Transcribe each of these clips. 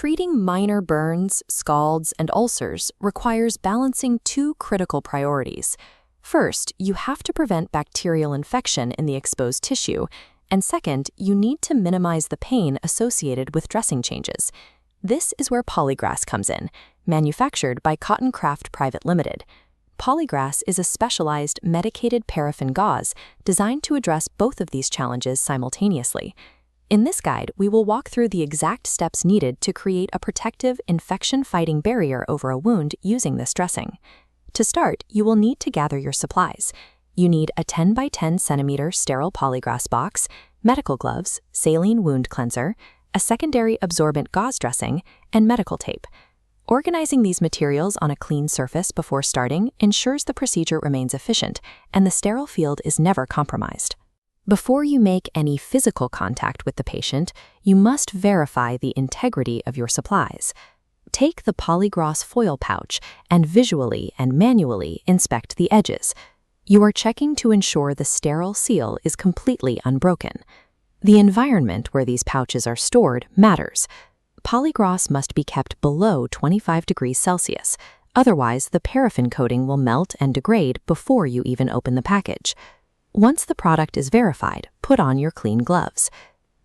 Treating minor burns, scalds, and ulcers requires balancing two critical priorities. First, you have to prevent bacterial infection in the exposed tissue, and second, you need to minimize the pain associated with dressing changes. This is where Polygrass comes in, manufactured by Cotton Craft Private Limited. Polygrass is a specialized medicated paraffin gauze designed to address both of these challenges simultaneously. In this guide, we will walk through the exact steps needed to create a protective, infection-fighting barrier over a wound using this dressing. To start, you will need to gather your supplies. You need a 10 by 10 centimeter sterile Polygrass box, medical gloves, saline wound cleanser, a secondary absorbent gauze dressing, and medical tape. Organizing these materials on a clean surface before starting ensures the procedure remains efficient and the sterile field is never compromised. Before you make any physical contact with the patient, you must verify the integrity of your supplies. Take the Polygrass foil pouch and visually and manually inspect the edges. You are checking to ensure the sterile seal is completely unbroken. The environment where these pouches are stored matters. Polygrass must be kept below 25 degrees Celsius, otherwise the paraffin coating will melt and degrade before you even open the package. Once the product is verified, put on your clean gloves.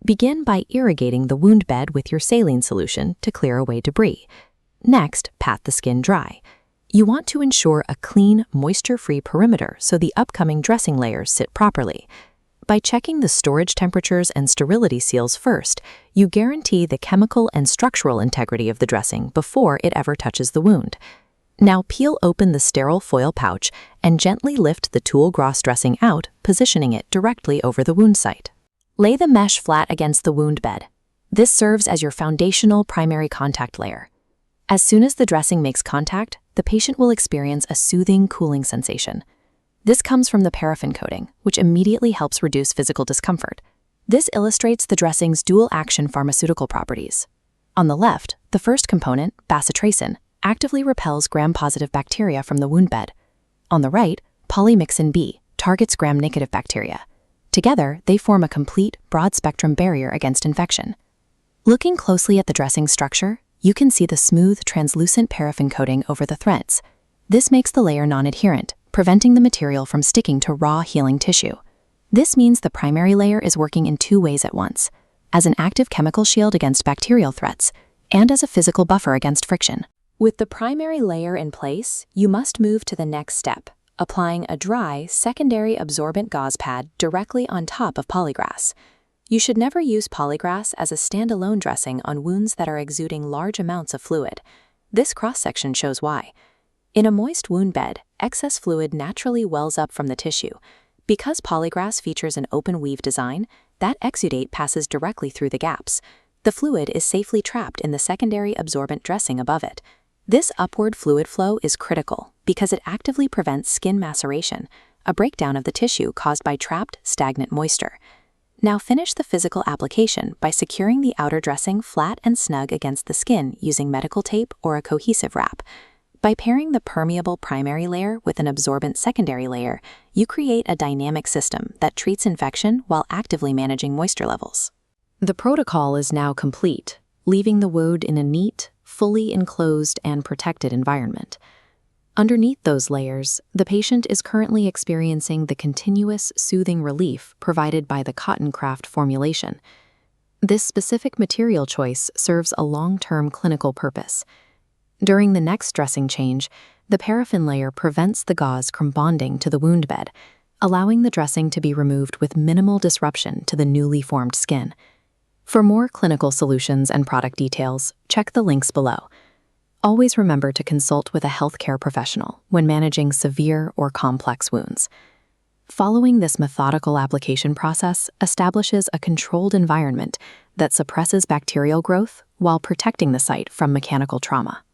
Begin by irrigating the wound bed with your saline solution to clear away debris. Next, pat the skin dry. You want to ensure a clean, moisture-free perimeter so the upcoming dressing layers sit properly. By checking the storage temperatures and sterility seals first, you guarantee the chemical and structural integrity of the dressing before it ever touches the wound. Now peel open the sterile foil pouch and gently lift the tulle gras dressing out, positioning it directly over the wound site. Lay the mesh flat against the wound bed. This serves as your foundational primary contact layer. As soon as the dressing makes contact, the patient will experience a soothing, cooling sensation. This comes from the paraffin coating, which immediately helps reduce physical discomfort. This illustrates the dressing's dual-action pharmaceutical properties. On the left, the first component, bacitracin, actively repels gram-positive bacteria from the wound bed. On the right, Polymyxin B targets gram-negative bacteria. Together, they form a complete, broad-spectrum barrier against infection. Looking closely at the dressing structure, you can see the smooth, translucent paraffin coating over the threads. This makes the layer non-adherent, preventing the material from sticking to raw, healing tissue. This means the primary layer is working in two ways at once, as an active chemical shield against bacterial threats, and as a physical buffer against friction. With the primary layer in place, you must move to the next step, applying a dry, secondary absorbent gauze pad directly on top of Polygrass. You should never use Polygrass as a standalone dressing on wounds that are exuding large amounts of fluid. This cross-section shows why. In a moist wound bed, excess fluid naturally wells up from the tissue. Because Polygrass features an open weave design, that exudate passes directly through the gaps. The fluid is safely trapped in the secondary absorbent dressing above it. This upward fluid flow is critical because it actively prevents skin maceration, a breakdown of the tissue caused by trapped, stagnant moisture. Now finish the physical application by securing the outer dressing flat and snug against the skin using medical tape or a cohesive wrap. By pairing the permeable primary layer with an absorbent secondary layer, you create a dynamic system that treats infection while actively managing moisture levels. The protocol is now complete, leaving the wound in a neat, fully enclosed and protected environment. Underneath those layers, the patient is currently experiencing the continuous, soothing relief provided by the Cotton Craft formulation. This specific material choice serves a long-term clinical purpose. During the next dressing change, the paraffin layer prevents the gauze from bonding to the wound bed, allowing the dressing to be removed with minimal disruption to the newly formed skin. For more clinical solutions and product details, check the links below. Always remember to consult with a healthcare professional when managing severe or complex wounds. Following this methodical application process establishes a controlled environment that suppresses bacterial growth while protecting the site from mechanical trauma.